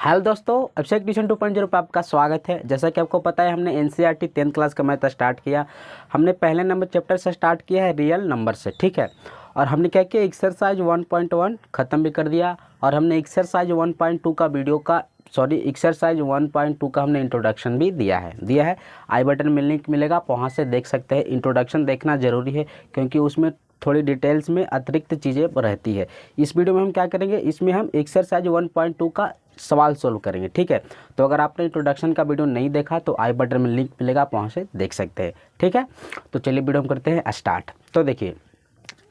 Hello दोस्तों, अभिषेक tuition 2.0 पर आपका स्वागत है। जैसा कि आपको पता है, हमने एनसीईआरटी 10th क्लास का मैथ स्टार्ट किया। हमने पहले नंबर चैप्टर से स्टार्ट किया है रियल नंबर से, ठीक है। और हमने क्या किया, एक्सरसाइज 1.1 ख़त्म भी कर दिया। और हमने एक्सरसाइज 1.2 का एक्सरसाइज 1.2 का हमने इंट्रोडक्शन भी दिया है। आई बटन में लिंक मिलेगा, आप वहाँ से देख सकते हैं। इंट्रोडक्शन देखना ज़रूरी है क्योंकि उसमें थोड़ी डिटेल्स में अतिरिक्त चीज़ें रहती है। इस वीडियो में हम क्या करेंगे, इसमें हम एक्सरसाइज 1.2 का सवाल सोल्व करेंगे, ठीक है। तो अगर आपने इंट्रोडक्शन का वीडियो नहीं देखा तो आई बटन में लिंक मिलेगा, आप वहाँ से देख सकते हैं, ठीक है। तो चलिए वीडियो हम करते हैं स्टार्ट। तो देखिए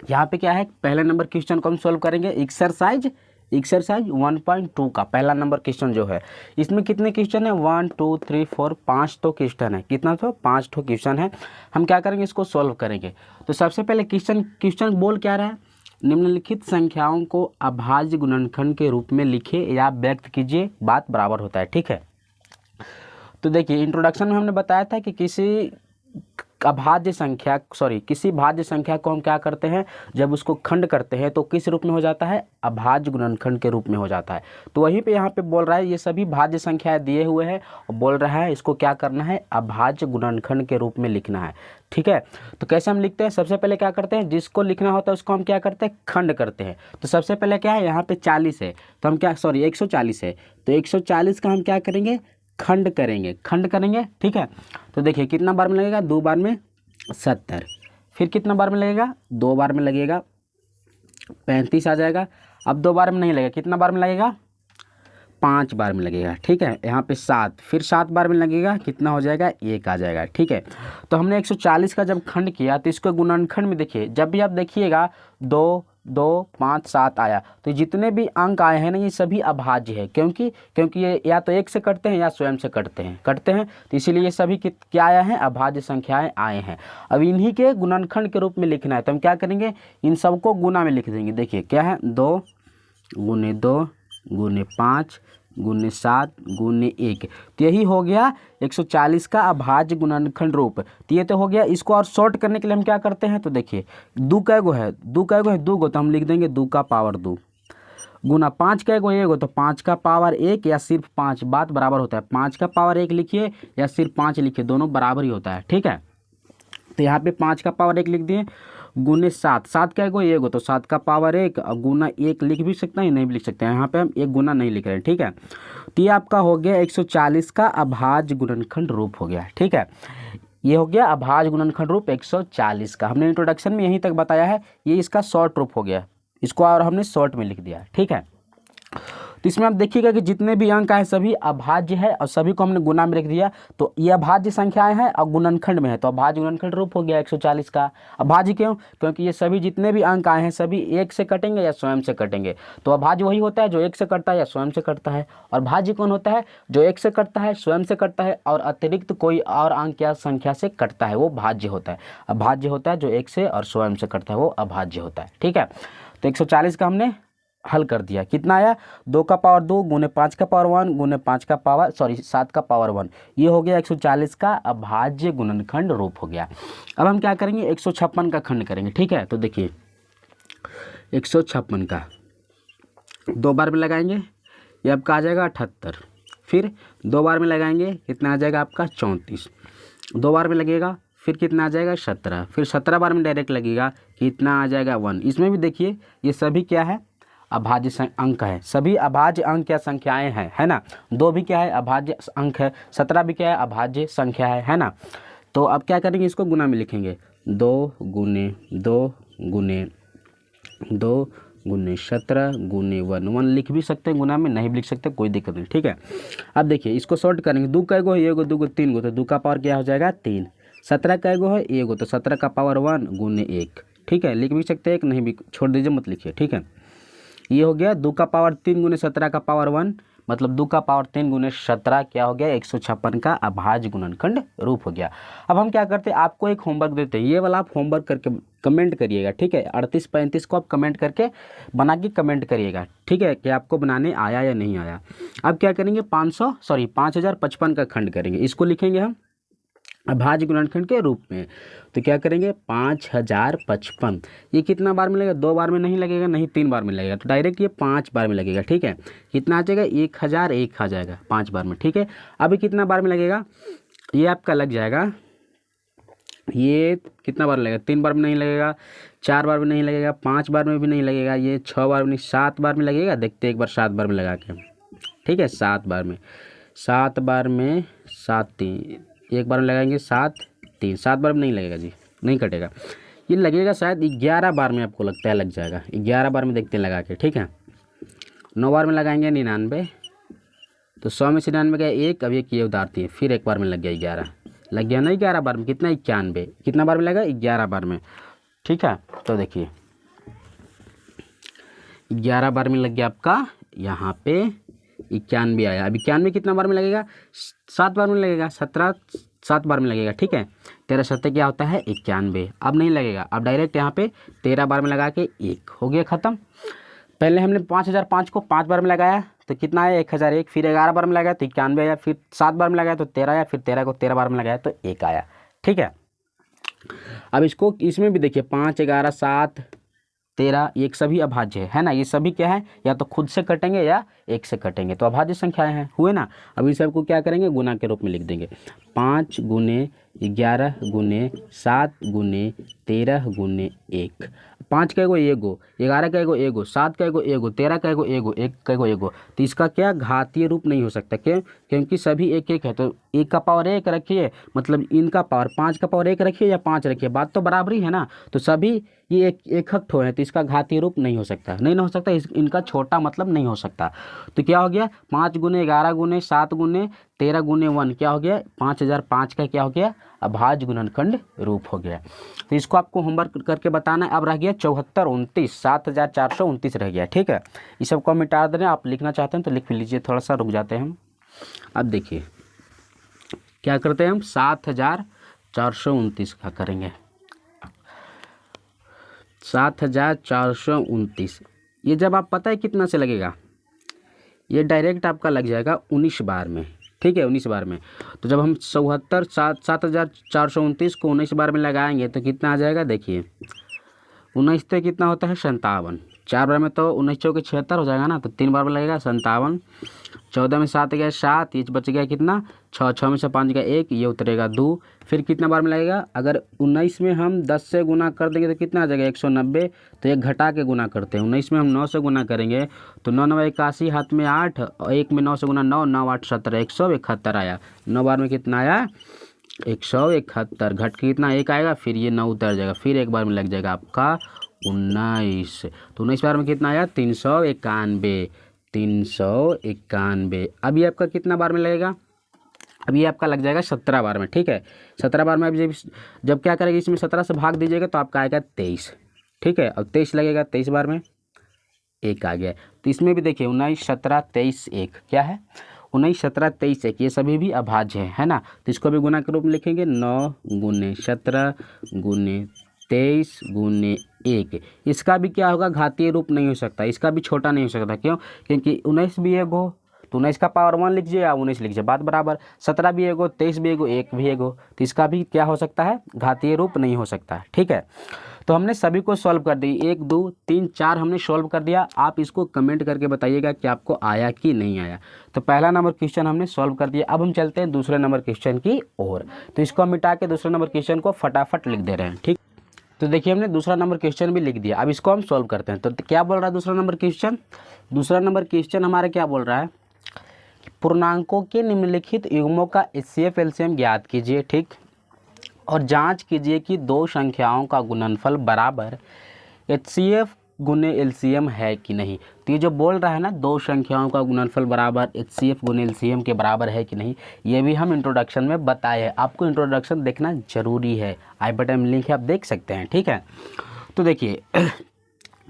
यहाँ पे क्या है, पहले नंबर क्वेश्चन को हम सोल्व करेंगे। एक्सरसाइज 1.2 का पहला नंबर क्वेश्चन जो है, इसमें कितने क्वेश्चन है, 1 2 3 4 5 तो क्वेश्चन है। कितना तो 5 तो क्वेश्चन है। हम क्या करेंगे, इसको सोल्व करेंगे। तो सबसे पहले क्वेश्चन बोल क्या रहा है, निम्नलिखित संख्याओं को अभाज्य गुणनखंड के रूप में लिखे या व्यक्त कीजिए, बात बराबर होता है, ठीक है। तो देखिए इंट्रोडक्शन में हमने बताया था कि किसी भाज्य संख्या को हम क्या करते हैं, जब उसको खंड करते हैं तो किस रूप में हो जाता है, अभाज्य गुणनखंड के रूप में हो जाता है। तो वहीं पे यहाँ पे बोल रहा है, ये सभी भाज्य संख्याएं दिए हुए हैं और बोल रहा है इसको क्या करना है, अभाज्य गुणनखंड के रूप में लिखना है, ठीक है। तो कैसे हम लिखते हैं, सबसे पहले क्या करते हैं, जिसको लिखना होता है उसको हम क्या करते हैं, खंड करते हैं। तो सबसे पहले क्या है, यहाँ पे 40 है तो हम क्या 140 है तो 140 का हम क्या करेंगे, खंड करेंगे, ठीक है। तो देखिए कितना बार में लगेगा, 2 बार में 70, फिर कितना बार में लगेगा, 2 बार में लगेगा 35 आ जाएगा। अब 2 बार में नहीं लगेगा, कितना बार में लगेगा, 5 बार में लगेगा, ठीक है। यहाँ पे 7, फिर 7 बार में लगेगा, कितना हो जाएगा, 1 आ जाएगा, ठीक है। तो हमने 140 का जब खंड किया तो इसको गुणनखंड में देखिए, जब भी आप देखिएगा 2 2 5 7 आया तो जितने भी अंक आए हैं ना, ये सभी अभाज्य है। क्योंकि ये या तो 1 से कटते हैं या स्वयं से कटते हैं। तो इसीलिए ये सभी क्या आया है, अभाज्य संख्याएं आए हैं। अब इन्हीं के गुणनखंड के रूप में लिखना है तो हम क्या करेंगे, इन सबको गुना में लिख देंगे। देखिए क्या है, 2 गुने 2 गुने 5 गुने 7 गुने 1। तो यही हो गया 140 का अभाज्य गुणनखंड रूप। तो ये तो हो गया। इसको और शॉर्ट करने के लिए हम क्या करते हैं, तो देखिए 2 कैगो है, 2 गो तो हम लिख देंगे 2 का पावर 2 गुना 5 कैगो 1 तो 5 का पावर 1 या सिर्फ 5, बात बराबर होता है। 5 का पावर 1 लिखिए या सिर्फ 5 लिखिए, दोनों बराबर ही होता है, ठीक है। तो यहाँ पे 5 का पावर 1 लिख दिए, गुने 7 का एगो तो 7 का पावर 1 और गुना 1 लिख भी सकते हैं, नहीं भी लिख सकते हैं। यहाँ पे हम 1 गुना नहीं लिख रहे हैं, ठीक है। तो ये आपका हो गया 140 का अभाज्य गुणनखंड रूप हो गया, ठीक है। ये हो गया अभाज्य गुणनखंड रूप 140 का। हमने इंट्रोडक्शन में यहीं तक बताया है, ये इसका शॉर्ट रूप हो गया, इसको और हमने शॉर्ट में लिख दिया, ठीक है। तो इसमें आप देखिएगा कि जितने भी अंक आए सभी अभाज्य है और सभी को हमने गुना में रख दिया। तो ये अभाज्य संख्याएं हैं और गुणनखंड में है, तो अभाज्य गुणनखंड रूप हो गया 140 का। अभाज्य क्यों, क्योंकि ये सभी जितने भी अंक आए हैं सभी 1 से कटेंगे या स्वयं से कटेंगे। तो अभाज्य वही होता है जो 1 से कटता है या स्वयं से कटता है, और भाज्य कौन होता है, जो 1 से कटता है, स्वयं से कटता है और अतिरिक्त कोई और अंक या संख्या से कटता है, वो भाज्य होता है। अभाज्य होता है जो 1 से और स्वयं से कटता है, वो अभाज्य होता है, ठीक है। तो 140 का हमने हल कर दिया। कितना आया, 2 का पावर 2 गुने 5 का पावर 1 गुने 7 का पावर 1। ये हो गया 140 का अभाज्य गुणनखंड रूप हो गया। अब हम क्या करेंगे, 156 का खंड करेंगे, ठीक है। तो देखिए 156 का 2 बार में लगाएंगे, ये आपका आ जाएगा 78, फिर 2 बार में लगाएंगे, कितना आ जाएगा आपका 34, 2 बार में लगेगा, फिर कितना आ जाएगा 17, फिर 17 बार में डायरेक्ट लगेगा, कितना आ जाएगा 1। इसमें भी देखिए ये सभी क्या है, अभाज्य अंक है, सभी अभाज्य अंक या संख्याएं हैं, है ना। 2 भी क्या है, अभाज्य अंक है, 17 भी क्या है, अभाज्य संख्या है ना। तो अब क्या करेंगे, इसको गुना में लिखेंगे, 2 गुने 2 गुने 2 गुने 17 गुने 1 लिख भी सकते हैं, गुना में नहीं भी लिख सकते, कोई दिक्कत नहीं, ठीक है। अब देखिए इसको शॉर्ट करेंगे, 2 का एगो है, 1 2 3 गो, तो 2 का पावर क्या हो जाएगा 3। 17 का एगो है 1 तो 17 का पावर 1 गुने 1, ठीक है। लिख भी सकते हैं, एक नहीं भी छोड़ दीजिए, मत लिखिए, ठीक है। ये हो गया 2 का पावर 3 गुने 17 का पावर 1, मतलब 2 का पावर 3 गुने 17 क्या हो गया, 156 का अभाज्य गुणनखंड रूप हो गया। अब हम क्या करते हैं, आपको एक होमवर्क देते हैं, ये वाला आप होमवर्क करके कमेंट करिएगा, ठीक है। 38 35 को आप कमेंट करके बना के कमेंट करिएगा, ठीक है, कि आपको बनाने आया या नहीं आया। अब क्या करेंगे, 5055 का खंड करेंगे। इसको लिखेंगे हम अभाज्य गुणनखंड के रूप में। तो क्या करेंगे 5055, ये कितना बार में लगेगा, 2 बार में नहीं लगेगा, नहीं 3 बार में लगेगा, तो डायरेक्ट ये 5 बार में लगेगा। ठीक है, कितना आ जाएगा 1001 आ जाएगा 5 बार में। ठीक है, अभी कितना बार में लगेगा, ये आपका लग जाएगा, ये कितना बार लगेगा, 3 बार में नहीं लगेगा, 4 बार में नहीं लगेगा, 5 बार में भी नहीं लगेगा, ये 6 बार में नहीं, 7 बार में लगेगा। देखते हैं एक बार 7 बार में लगा के। ठीक है, 7 बार में, 7 बार में 7 3, एक बार में लगाएंगे 7 3, 7 बार में नहीं लगेगा जी, नहीं कटेगा। ये लगेगा शायद 11 बार में, आपको लगता है लग जाएगा 11 बार में, देखते हैं लगा के। ठीक है, 9 बार में लगाएंगे 99, तो 100 में से 99 गया 1, अब ये उतारती है, फिर एक बार में लग गया 11, लग गया ना 11 बार में, कितना 91, कितना बार में लगा 11 बार में। ठीक है, तो देखिए 11 बार में लग गया आपका, यहाँ पे 91 आया। अब 91 कितना बार में लगेगा, 7 बार में लगेगा, 17 7 बार में लगेगा। ठीक है, 13 7 क्या होता है 91, अब नहीं लगेगा, अब डायरेक्ट यहाँ पे 13 बार में लगा के 1 हो गया ख़त्म। पहले हमने 5005 को 5 बार में लगाया तो कितना आया 1001, फिर 11 बार में लगाया तो 91 आया, फिर 7 बार में लगाया तो 13 आया, फिर 13 को 13 बार में लगाया तो 1 आया। ठीक है, अब इसको इसमें भी देखिए 5 11 7 13, ये सभी अभाज्य है ना, ये सभी क्या है, या तो खुद से कटेंगे या 1 से कटेंगे, तो अभाज्य संख्याएं हैं, हुए ना। अब इस सबको क्या करेंगे, गुना के रूप में लिख देंगे, 5 गुने 11 गुने 7 गुने 13 गुने 1, 5 का एगो एगो, 11 का एगो एगो, 7 का एगो एगो, 13 का एगो एगो, 1 का एगो एगो, तो इसका क्या घातीय रूप नहीं हो सकता। क्यों, क्योंकि सभी 1 1 है, तो 1 का पावर 1 रखिए, मतलब इनका पावर 5 का पावर 1 रखिए या 5 रखिए, बात तो बराबर ही है ना। तो सभी ये एक ठो है, तो इसका घातीय रूप नहीं हो सकता, नहीं हो सकता, इनका छोटा मतलब नहीं हो सकता। तो क्या हो गया 5 गुने 11 गुने 7 गुने 13 गुने 1 क्या हो गया 5005 का क्या हो गया अभाज्य गुणनखंड रूप हो गया। तो इसको आपको होमवर्क करके बताना है। अब रह गया 74 29, 7429 रह गया। ठीक है, इस सबको मिटा दें, आप लिखना चाहते हैं तो लिख लीजिए, थोड़ा सा रुक जाते हैं हम। अब देखिए क्या करते हैं हम, 7429 का करेंगे, 7429, ये जब आप पता है कितना से लगेगा, ये डायरेक्ट आपका लग जाएगा 19 बार में। ठीक है, 19 बार में, तो जब हम 7429 को 19 बार में लगाएंगे तो कितना आ जाएगा, देखिए 19 से कितना होता है 57, 4 बार में तो 19 चौके 76 हो जाएगा ना, तो 3 बार में लगेगा 57, 14 में 7 गया 7, ये बच गया कितना 6, 6 में से 5 गया 1, ये उतरेगा 2, फिर कितना बार में लगेगा, अगर 19 में हम 10 से गुना कर देंगे तो कितना आ जाएगा 190, तो एक घटा के गुना करते हैं, 19 में हम 9 से गुना करेंगे तो 9 9 81, हाथ में 8 और 1 में 9 से गुना 9, 9 8 17, 171 आया, 9 बार में कितना आया 171, घट के कितना 1 आएगा, फिर ये 9 उतर जाएगा, फिर एक बार में लग जाएगा आपका 19, तो 19 बार में कितना आया 391, 391। अभी आपका कितना बार में लगेगा, अभी आपका लग जाएगा 17 बार में। ठीक है, 17 बार में अब जब क्या करेगा, इसमें 17 से भाग दीजिएगा तो आपका आएगा 23। ठीक है, अब 23 लगेगा, 23 बार में 1 आ गया, तो इसमें भी देखिए 19 17 23 1 क्या है 19 17 23 1, ये सभी भी अभाज्य है ना। तो इसको भी गुना के रूप में लिखेंगे, 9 गुने 17 गुने 23 गुने 1, इसका भी क्या होगा घातीय रूप नहीं हो सकता, इसका भी छोटा नहीं हो सकता। क्यों, क्योंकि 19 भी एक हो तो 19 का पावर 1 लीजिए या 19 लीजिए, बात बराबर, 17 भी एक हो 23 भी एक हो 1 भी एक हो, तो इसका भी क्या हो सकता है घातीय रूप नहीं हो सकता। ठीक है, तो हमने सभी को सॉल्व कर दी, 1 2 3 4 हमने सॉल्व कर दिया। आप इसको कमेंट करके बताइएगा कि आपको आया कि नहीं आया। तो पहला नंबर क्वेश्चन हमने सॉल्व कर दिया। अब हम चलते हैं दूसरे नंबर क्वेश्चन की ओर। तो इसको हम मिटा के दूसरे नंबर क्वेश्चन को फटाफट लिख दे रहे हैं। ठीक, तो देखिए हमने दूसरा नंबर क्वेश्चन भी लिख दिया। अब इसको हम सॉल्व करते हैं। तो क्या बोल रहा है दूसरा नंबर क्वेश्चन, दूसरा नंबर क्वेश्चन हमारा क्या बोल रहा है, पूर्णांकों के निम्नलिखित युग्मों का HCF एलसीएम ज्ञात कीजिए। ठीक, और जांच कीजिए कि दो संख्याओं का गुणनफल बराबर HCF गुने LCM है कि नहीं। तो ये जो बोल रहा है ना दो संख्याओं का गुणनफल बराबर HCF गुने LCM के बराबर है कि नहीं, ये भी हम इंट्रोडक्शन में बताए हैं। आपको इंट्रोडक्शन देखना जरूरी है, आई बटन में लिंक है, आप देख सकते हैं। ठीक है, तो देखिए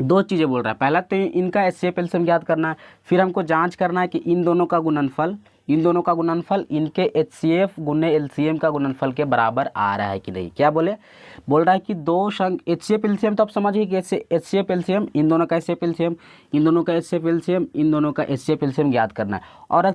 दो चीज़ें बोल रहा है। पहला तो इनका HCF एलसीएम ज्ञात करना है, फिर हमको जांच करना है कि इन दोनों का गुणनफल इन दोनों का गुणनफल इनके HCF गुने LCM का गुणनफल के बराबर आ रहा है कि नहीं। क्या बोल रहा है कि दो संख्या HCF LCM, तो आप समझिए कि HCF LCM, इन दोनों का HCF LCM, इन दोनों का HCF LCM, इन दोनों का HCF LCM ज्ञात करना है। और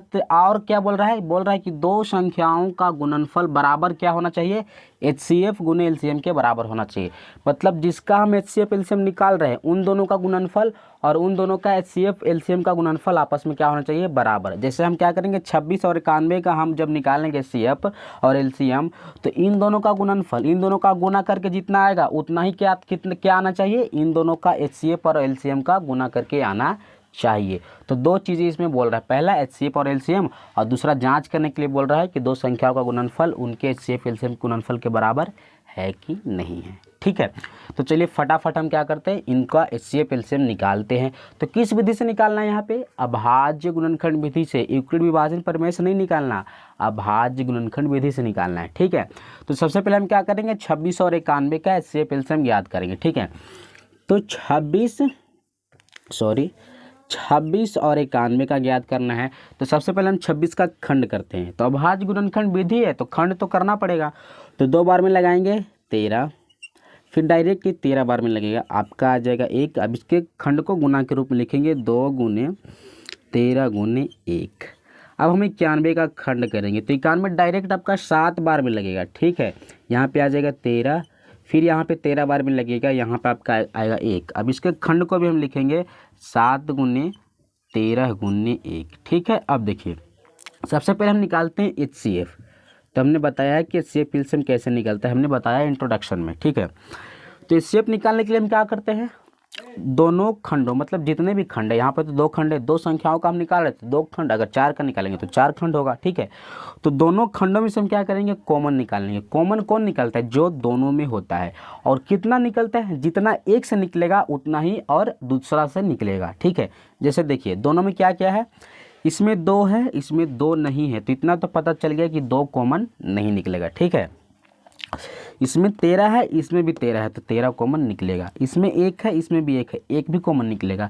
क्या बोल रहा है कि दो संख्याओं का गुणनफल बराबर क्या होना चाहिए, HCF गुने LCM के बराबर होना चाहिए। मतलब जिसका हम HCF LCM निकाल रहे हैं उन दोनों का गुणनफल और उन दोनों का HCF LCM का गुणनफल आपस में क्या होना चाहिए, बराबर। जैसे हम क्या करेंगे, 26 और 91 का हम जब निकालेंगे HCF और LCM, तो इन दोनों का गुणनफल इन दोनों का गुना करके जितना आएगा उतना ही क्या आना चाहिए, इन दोनों का HCF और LCM का गुना करके आना चाहिए। तो दो चीज़ें इसमें बोल रहा है, पहला HCF और LCM, और दूसरा जांच करने के लिए बोल रहा है कि दो संख्याओं का गुणनफल उनके HCF LCM गुणनफल के बराबर है कि नहीं है। ठीक है, तो चलिए फटाफट हम क्या करते हैं, इनका HCF LCM निकालते हैं। तो किस विधि से निकालना है, यहाँ पे अभाज्य गुणनखंड विधि से, यूक्लिड विभाजन प्रमेय से नहीं निकालना, अभाज्य गुणनखंड विधि से निकालना है। ठीक है, तो सबसे पहले हम क्या करेंगे, 26 और 91 का HCF LCM याद करेंगे। ठीक है, तो 26 और 91 का ज्ञात करना है। तो सबसे पहले हम 26 का खंड करते हैं। तो अभाज्य गुणनखंड विधि है तो खंड तो करना पड़ेगा। तो 2 बार में लगाएंगे 13, फिर डायरेक्ट 13 बार में लगेगा, आपका आ जाएगा 1। अब इसके खंड को गुना के रूप में लिखेंगे, 2 गुने 13 गुने 1। अब हम 91 का खंड करेंगे तो 91 डायरेक्ट आपका 7 बार में लगेगा। ठीक है, यहाँ पे आ जाएगा 13, फिर यहाँ पे 13 बार में लगेगा, यहाँ पे आपका आएगा 1। अब इसके खंड को भी हम लिखेंगे 7 गुने 13 गुने 1। ठीक है, अब देखिए सबसे पहले हम निकालते हैं HCF। तो हमने बताया है कि HCF LCM कैसे निकलता है, हमने बताया इंट्रोडक्शन में। ठीक है, तो HCF निकालने के लिए हम क्या करते हैं, दोनों खंडों मतलब जितने भी खंड है, यहाँ पर तो 2 खंड है, 2 संख्याओं का हम निकाल रहे थे, 2 खंड, अगर 4 का निकालेंगे तो 4 खंड होगा। ठीक है, तो दोनों खंडों में से हम क्या करेंगे, कॉमन निकालेंगे। कॉमन कौन निकलता है, जो दोनों में होता है। और कितना निकलता है, जितना एक से निकलेगा उतना ही और दूसरा से निकलेगा। ठीक है, जैसे देखिए दोनों में क्या क्या है, इसमें 2 है, इसमें 2 नहीं है, तो इतना तो पता चल गया कि 2 कॉमन नहीं निकलेगा। ठीक है, इसमें 13 है, इसमें भी 13 है, तो 13 कॉमन निकलेगा। इसमें 1 है, इसमें भी 1 है, 1 भी कॉमन निकलेगा।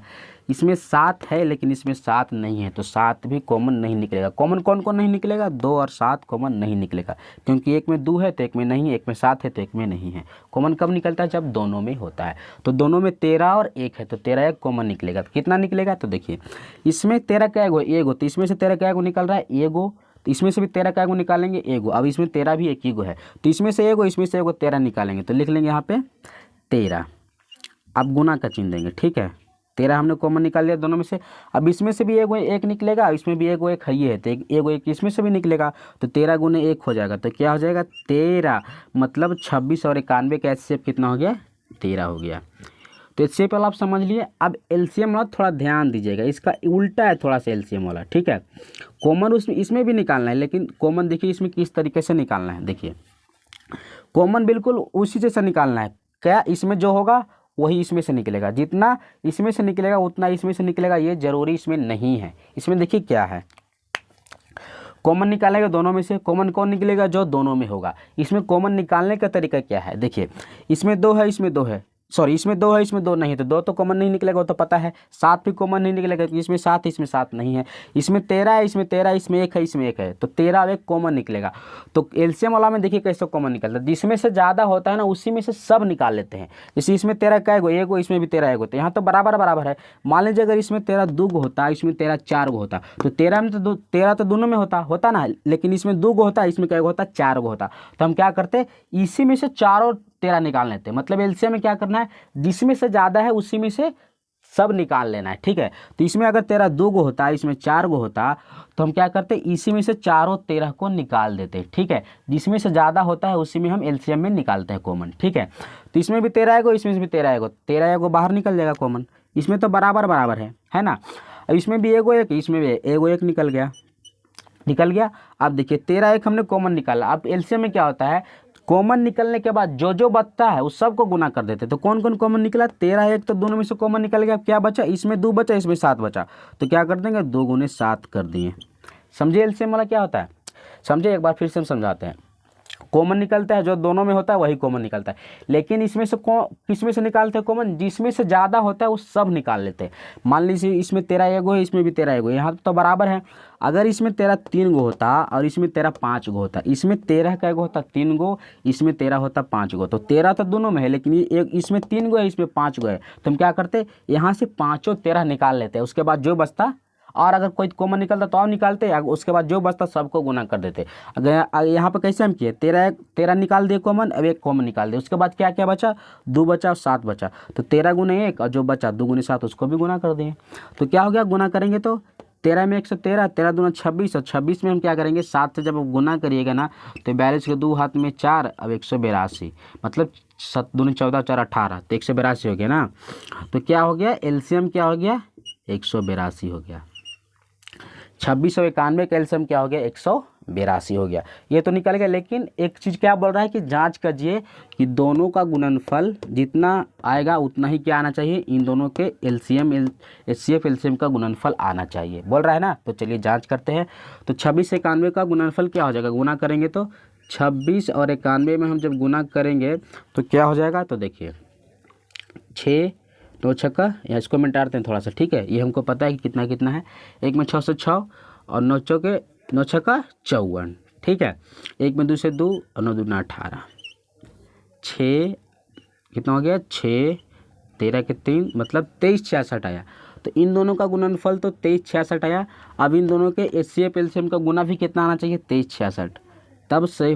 इसमें 7 है लेकिन इसमें 7 नहीं है, तो 7 भी कॉमन नहीं निकलेगा। कॉमन कौन कौन नहीं निकलेगा, 2 और 7 कॉमन नहीं निकलेगा, क्योंकि एक में 2 है तो एक में नहीं है, एक में 7 है तो एक में नहीं है। कॉमन कब निकलता है, जब दोनों में होता है। तो दोनों में 13 और 1 है, तो 13 एक कॉमन निकलेगा। तो कितना निकलेगा, तो देखिए इसमें 13 का एगो, तो इसमें से 13 का एगो निकल रहा है, एगो, तो इसमें से भी 13 का एगो निकालेंगे, एगो। अब इसमें 13 भी एक ही गो है, तो इसमें से एगो 13 निकालेंगे, तो लिख लेंगे यहाँ पे 13। अब गुना का चिन्ह देंगे। ठीक है, 13 हमने कॉमन निकाल लिया दोनों में से। अब इसमें से भी एगो 1 निकलेगा, इसमें भी एगो 1 है ही है, तो एगो 1 इसमें से भी निकलेगा, तो 13 गुने 1 हो जाएगा। तो क्या हो जाएगा, 13, मतलब 26 और 91 का HCF कितना हो गया, 13 हो गया। तो HCF वाला आप समझ लिए। अब LCM वाला थोड़ा ध्यान दीजिएगा, इसका उल्टा है थोड़ा सा LCM वाला। ठीक है, कॉमन इसमें भी निकालना है, लेकिन कॉमन देखिए इसमें किस तरीके से निकालना है। देखिए कॉमन बिल्कुल उसी जैसा निकालना है, क्या इसमें जो होगा वही इसमें से निकलेगा, जितना इसमें से निकलेगा उतना इसमें से निकलेगा, ये जरूरी इसमें नहीं है। इसमें देखिए क्या है, कॉमन निकालेगा दोनों में से, कॉमन कौन निकलेगा, जो दोनों में होगा। इसमें कॉमन निकालने का तरीका क्या है, देखिए इसमें 2 है, इसमें 2 है, सॉरी इसमें 2 है, इसमें 2 नहीं है, तो 2 तो कॉमन नहीं निकलेगा, वो तो पता है। 7 भी कॉमन नहीं निकलेगा, इसमें 7 है, इसमें 7 नहीं है। इसमें 13 है, इसमें 13, इसमें 1 है, इसमें 1 है, तो 13 और 1 कॉमन निकलेगा। तो LCM वाला में देखिए कैसे कॉमन निकलता है, जिसमें से ज़्यादा होता है ना उसी में से सब निकाल लेते हैं। जैसे इसमें 13 का एगो, इसमें भी 13 एगो, तो यहाँ तो बराबर बराबर है। मान लीजिए अगर इसमें 13 2 गो होता, इसमें 13 4 गो होता, तो 13 में तो 13 तो दोनों में होता ना, लेकिन इसमें 2 गो होता, इसमें क्या होता, 4 गो होता। तो हम क्या करते, इसी में से 4 और 13 निकाल लेते हैं। मतलब LCM में क्या करना है, जिसमें से ज़्यादा है उसी में से सब निकाल लेना है। ठीक है, तो इसमें अगर 13 2 गो होता, इसमें 4 गो होता, तो हम क्या करते, इसी में से 4 और 13 को निकाल देते हैं। ठीक है, जिसमें से ज़्यादा होता है उसी में हम LCM में निकालते हैं कॉमन। ठीक है, तो इसमें भी 13 एगो, इसमें भी 13 एगो, 13 एगो बाहर निकल जाएगा कॉमन, इसमें तो बराबर बराबर है ना। अब इसमें भी एगो 1, इसमें भी एगो 1 निकल गया। अब देखिए 13 1 हमने कॉमन निकाला। अब LCM में क्या होता है, कॉमन निकलने के बाद जो बचता है उस सब को गुना कर देते। तो कौन कौन कॉमन निकला, 13 1 तो दोनों में से कॉमन निकल गया। क्या बचा, इसमें 2 बचा, इसमें 7 बचा, तो क्या कर देंगे, 2 गुने 7 कर दिए। समझे LCM वाला क्या होता है, समझे, एक बार फिर से हम समझाते हैं। कॉमन निकलता है, जो दोनों में होता है वही कॉमन निकलता है। लेकिन इसमें से किसमें से निकालते हैं कॉमन? जिसमें से ज़्यादा होता है वो सब निकाल लेते हैं। मान लीजिए इसमें 13 एगो है, इसमें भी 13 एगो, यहाँ तो बराबर है। अगर इसमें 13 3 गो होता और इसमें 13 5 गो होता, इसमें 13 का एगो होता 3 गो, इसमें 13 होता 5 गो, तो 13 तो दोनों में है, लेकिन ये एक इसमें 3 गो है, इसमें 5 गो है, तो हम क्या करते, यहाँ से पाँचों 13 निकाल लेते हैं। उसके बाद जो बचता, और अगर कोई कॉमन निकलता तो और निकालते, उसके बाद जो बचता सबको गुना कर देते। अगर यहाँ पे कैसे हम किए, 13 निकाल दिए कॉमन, अब एक कॉमन निकाल दिए, उसके बाद क्या क्या बचा, 2 बचा और 7 बचा, तो 13 गुने 1 और जो बचा 2 गुने 7 उसको भी गुना कर दिए। तो क्या हो गया, गुना करेंगे तो 13 में 113, 13 दूना 26, और 26 में हम क्या करेंगे, 7 से जब आप गुना करिएगा ना तो 42 के 2 हाथ में 4, अब 182, मतलब 7 दूनी 14 4 18, तो 182 हो गया ना। तो क्या हो गया, एलसीएम क्या हो गया, 182 हो गया। 26 और 91 का एलसीएम क्या हो गया, 182 हो गया। ये तो निकल गया, लेकिन एक चीज़ क्या बोल रहा है कि जांच कीजिए कि दोनों का गुणनफल जितना आएगा उतना ही क्या आना चाहिए, इन दोनों के एलसीएम एचसीएफ एलसीएम का गुणनफल आना चाहिए, बोल रहा है ना। तो चलिए जांच करते हैं। तो 26 से 91 का गुणनफल क्या हो जाएगा, गुना करेंगे तो 26 और 91 में हम जब गुना करेंगे तो क्या हो जाएगा, तो देखिए 6 9 छक्का, या इसको मिटाते हैं थोड़ा सा, ठीक है। ये हमको पता है कि कितना कितना है, एक में 6 से 6 और 9 चौके 9 छक्का 54, ठीक है। एक में 2 से 2 और 9 दूना 18, 6 कितना हो गया, 6 13 के 3 मतलब 23 66 आया। तो इन दोनों का गुणनफल तो 23 66 आया। अब इन दोनों के एचसीएफ एलसीएम का गुना भी कितना आना चाहिए, 23 66, तब से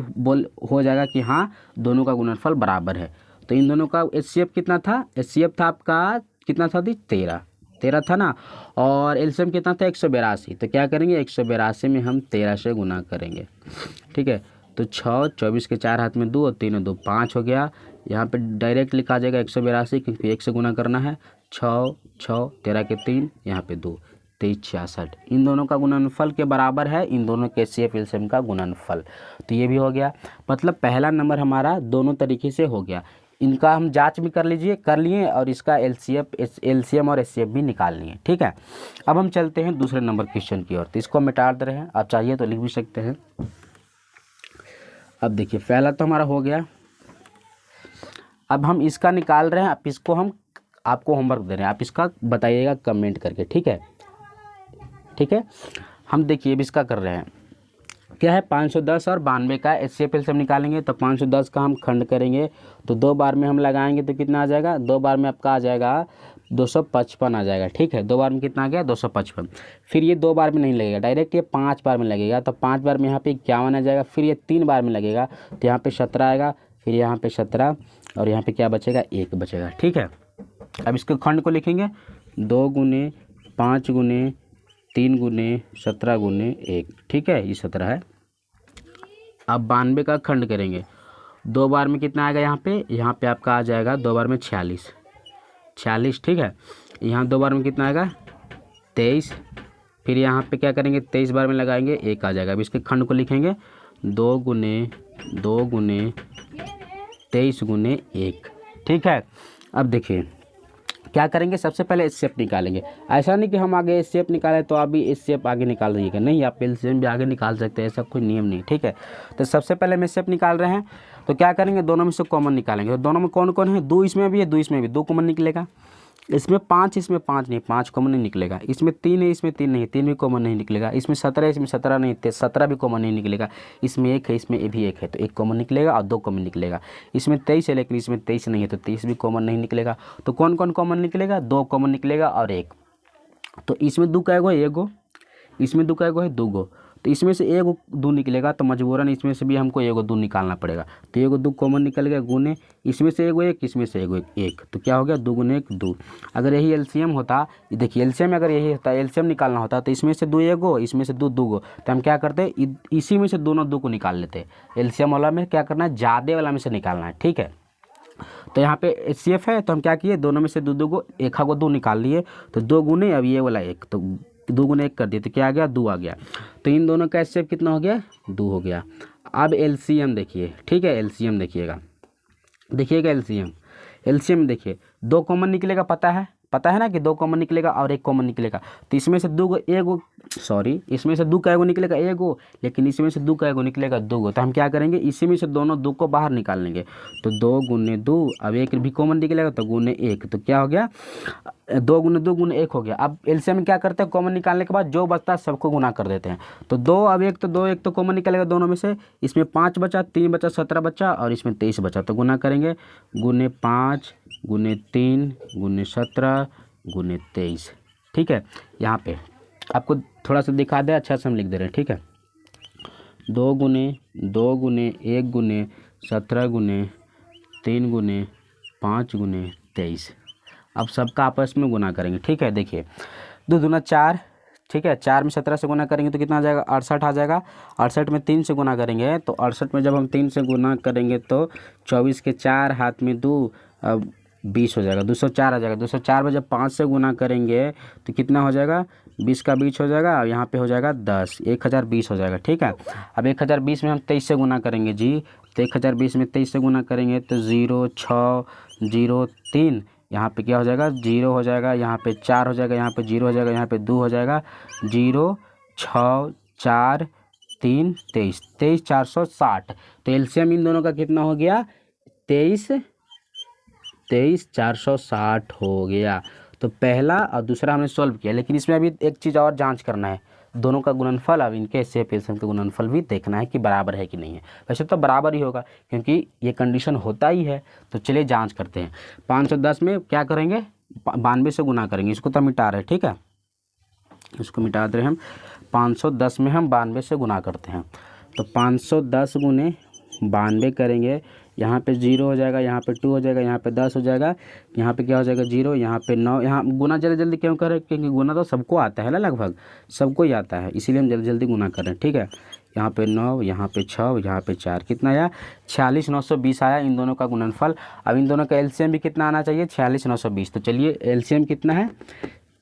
हो जाएगा कि हाँ दोनों का गुणनफल बराबर है। तो इन दोनों का एचसीएफ कितना था, एचसीएफ था आपका कितना था, 13 था ना, और एलसीएम कितना था 182। तो क्या करेंगे, 182 में हम 13 से गुना करेंगे, ठीक है। तो 6 24 के 4 हाथ में 2 और 3 2 5 हो गया। यहाँ पे डायरेक्ट लिखा जाएगा 182, क्योंकि 1 से गुना करना है। 6 6 13 के 3, यहाँ पे 2 23 66, इन दोनों का गुणनफल के बराबर है इन दोनों के एचसीएफ एलसीएम का गुणनफल। तो ये भी हो गया, मतलब पहला नंबर हमारा दोनों तरीके से हो गया। इनका हम जांच भी कर लिए, और इसका एलसीएम और एचसीएफ भी निकाल लिए, ठीक है। अब हम चलते हैं दूसरे नंबर क्वेश्चन की ओर। तो इसको मिटा दे रहे हैं, आप चाहिए तो लिख भी सकते हैं। अब देखिए पहला तो हमारा हो गया, अब हम इसका निकाल रहे हैं। अब इसको हम आपको होमवर्क दे रहे हैं, आप इसका बताइएगा कमेंट करके, ठीक है। हम देखिए अब इसका कर रहे हैं, क्या है 510 और 92 का एचसीएफ एलसीएम निकालेंगे। तो 510 का हम खंड करेंगे, तो 2 बार में हम लगाएंगे तो कितना आ जाएगा, 2 बार में आपका आ जाएगा 255 आ जाएगा, ठीक है। 2 बार में कितना आ गया, 255। फिर ये 2 बार में नहीं लगेगा, डायरेक्ट ये 5 बार में लगेगा। तो 5 बार में यहाँ पे 51 आ जाएगा। फिर ये 3 बार में लगेगा तो यहाँ पे 17 आएगा, फिर यहाँ पे 17, और यहाँ पे क्या बचेगा, 1 बचेगा, ठीक है। अब इसके खंड को लिखेंगे, 2 गुने 5 गुने 3 गुने 17 गुने 1, ठीक है, ये 17 है। अब 92 का खंड करेंगे, 2 बार में कितना आएगा, यहाँ पे आपका आ जाएगा 2 बार में 46, ठीक है। यहाँ 2 बार में कितना आएगा, 23। फिर यहाँ पे क्या करेंगे, 23 बार में लगाएंगे, 1 आ जाएगा। अब इसके खंड को लिखेंगे, 2 गुने 23 गुने 1, ठीक है। अब देखिए क्या करेंगे, सबसे पहले एचसीएफ निकालेंगे। ऐसा नहीं कि हम आगे एचसीएफ निकालें तो आप भी एचसीएफ आगे निकाल दीजिएगा, नहीं, आप एलसीएम भी आगे निकाल सकते हैं, ऐसा कोई नियम नहीं, ठीक है। तो सबसे पहले हम एचसीएफ निकाल रहे हैं, तो क्या करेंगे, दोनों में से कॉमन निकालेंगे। तो दोनों में कौन कौन है, 2 इसमें भी है, 2 इसमें भी, 2 कॉमन निकलेगा। इसमें 5, इसमें 5 नहीं, 5 कॉमन नहीं निकलेगा। इसमें 3 है, इसमें 3 नहीं, 3 भी कॉमन नहीं निकलेगा। इसमें 17 है, इसमें 17 नहीं, 17 भी कॉमन नहीं निकलेगा। इसमें 1 है, इसमें भी 1 है, तो 1 कॉमन निकलेगा और 2 कॉमन निकलेगा। इसमें 23 है, लेकिन इसमें 23 नहीं है, तो 23 भी कॉमन नहीं निकलेगा। तो कौन कौन कॉमन निकलेगा, 2 कॉमन निकलेगा और 1। तो इसमें 2 का एगो है, 1 इसमें 2 का एगो है, 2 गो, तो इसमें से 1 2 निकलेगा, तो मजबूरन इसमें से भी हमको 1 2 निकालना पड़ेगा। तो 1 2 कॉमन निकल गया, गुने इसमें से 1 इसमें से 1, तो क्या हो गया, 2 गुने 1 2। अगर यही एलसीएम होता, देखिए एलसीएम अगर यही होता, एलसीएम निकालना होता, तो इसमें से 2 1 इसमें से 2 2, तो हम क्या करते, इसी में से दोनों 2 को निकाल लेते। एलसीएम वाला में क्या करना है, ज़्यादा वाला में से निकालना है, ठीक है। तो यहाँ पे एचसीएफ है, तो हम क्या किए, दोनों में से 2 2 1 को 2 निकाल लिए, तो 2 गुने अब ये वाला 1, तो 2 गुने 1 कर दिए, तो क्या आ गया, 2 आ गया। तो इन दोनों का एचसीएफ कितना हो गया, 2 हो गया। अब एलसीएम देखिए, ठीक है, एलसीएम देखिएगा एलसीएम देखिए, 2 कॉमन निकलेगा, पता है ना कि 2 कॉमन निकलेगा और 1 कॉमन निकलेगा। तो इसमें से 2 1 सॉरी, इसमें से 2 कैगो निकलेगा 1 गो, लेकिन इसमें से 2 कैगो निकलेगा 2 गो। तो हम क्या करेंगे, इसी में से दोनों 2 को बाहर निकाल लेंगे। तो 2 गुने 2, अब 1 भी कॉमन निकलेगा तो गुने 1, तो क्या हो गया 2 गुने 2 गुने 1 हो गया। अब एलसीएम में क्या करते हैं, कॉमन निकालने के बाद जो बचता है सबको गुना कर देते हैं। तो 2, अब 1 तो 2, 1 तो कॉमन निकलेगा दोनों में से, इसमें 5 बचा, 3 बचा, 17 बचा, और इसमें 23 बचा। तो गुना करेंगे, गुने 5 गुने 3 गुने 17 गुने 23। ठीक है, यहाँ पे आपको थोड़ा सा दिखा दे, अच्छा से हम लिख दे रहे हैं। ठीक है, 2 गुने 2 गुने 1 गुने 17 गुने 3 गुने 5 गुने 23। अब सबका आपस में गुना करेंगे। ठीक है, देखिए 2 दूना 4, ठीक है, 4 में 17 से गुना करेंगे तो कितना आ जाएगा, 68 आ जाएगा। 68 में 3 से गुना करेंगे तो 68 में जब हम 3 से गुना करेंगे तो 24 के 4 हाथ में 2, अब 20 हो जाएगा, 204 आ जाएगा। 204 में जब 5 से गुना करेंगे तो कितना हो जाएगा, 20 का 20 हो जाएगा, और यहाँ पे हो जाएगा 10, 1020 हो जाएगा। ठीक है, अब 1020 में हम 23 से गुना करेंगे जी, तो 1020 में 23 से गुना करेंगे तो 0 6 0 3, यहाँ पे क्या हो जाएगा 0 हो जाएगा, यहाँ पे 4 हो जाएगा, यहाँ पे 0 हो जाएगा, यहाँ पे 2 हो जाएगा, 0 6 4 3 23, 23 460। तो एलसीएम इन दोनों का कितना हो गया, 23 460 हो गया। तो पहला और दूसरा हमने सॉल्व किया, लेकिन इसमें अभी एक चीज़ और जांच करना है, दोनों का गुणनफल, अब इनके एचसीएफ एलसीएम का गुणनफल भी देखना है कि बराबर है कि नहीं है। वैसे तो बराबर ही होगा क्योंकि ये कंडीशन होता ही है। तो चलिए जांच करते हैं। 510 में क्या करेंगे, 92 से गुना करेंगे, इसको तो मिटा रहे हैं। ठीक है, इसको मिटा दे रहे हैं हम। 510 में हम 92 से गुना करते हैं, तो 510 गुने 92 करेंगे, यहाँ पे 0 हो जाएगा, यहाँ पे 2 हो जाएगा, यहाँ पे 10 हो जाएगा, यहाँ पे क्या हो जाएगा 0, यहाँ पे 9। यहाँ गुना जल्दी जल्दी क्यों करें, क्योंकि गुना तो सबको आता है ना, लगभग सबको ही आता है, इसीलिए हम जल्दी जल्दी गुना कर रहे हैं। ठीक है, यहाँ पे 9, यहाँ पे 6, यहाँ पे 4, कितना आया 46 920 आया इन दोनों का गुणनफल। अब इन दोनों का एलसीएम भी कितना आना चाहिए, 46 920। तो चलिए एलसीएम कितना है,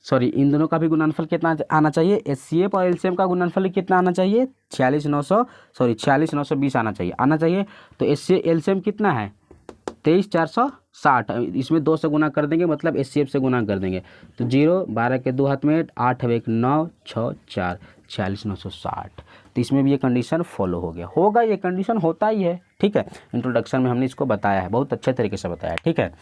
सॉरी इन दोनों का भी गुणनफल कितना आना चाहिए, एचसीएफ और एलसीएम का गुणनफल कितना आना चाहिए, 46 920 आना चाहिए। तो एलसीएम कितना है 23 460, इसमें 2 से गुना कर देंगे, मतलब एचसीएफ से गुना कर देंगे। तो 0 12 के 2 हाथ में 8 1 9 6 4 46 960। तो इसमें भी ये कंडीशन फॉलो हो गया होगा, ये कंडीशन होता ही है। ठीक है, इंट्रोडक्शन में हमने इसको बताया है, बहुत अच्छे तरीके से बताया है। ठीक है,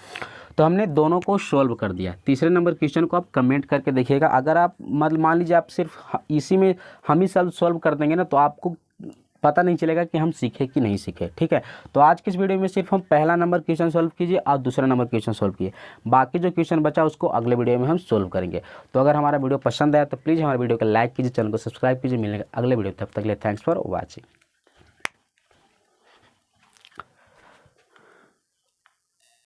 तो हमने दोनों को सॉल्व कर दिया। तीसरे नंबर क्वेश्चन को आप कमेंट करके देखिएगा। अगर आप मतलब मान लीजिए आप सिर्फ इसी में हम ही सब सॉल्व कर देंगे ना, तो आपको पता नहीं चलेगा कि हम सीखे कि नहीं सीखे। ठीक है, तो आज की इस वीडियो में सिर्फ हम पहला नंबर क्वेश्चन सॉल्व कीजिए और दूसरा नंबर क्वेश्चन सॉल्व किए, बाकी जो क्वेश्चन बचा उसको अगले वीडियो में हम सॉल्व करेंगे। तो अगर हमारा वीडियो पसंद आया तो प्लीज़ हमारे वीडियो को लाइक कीजिए, चैनल को सब्सक्राइब कीजिए। मिलेंगे अगले वीडियो, तब तक के लिए थैंक्स फॉर वॉचिंग।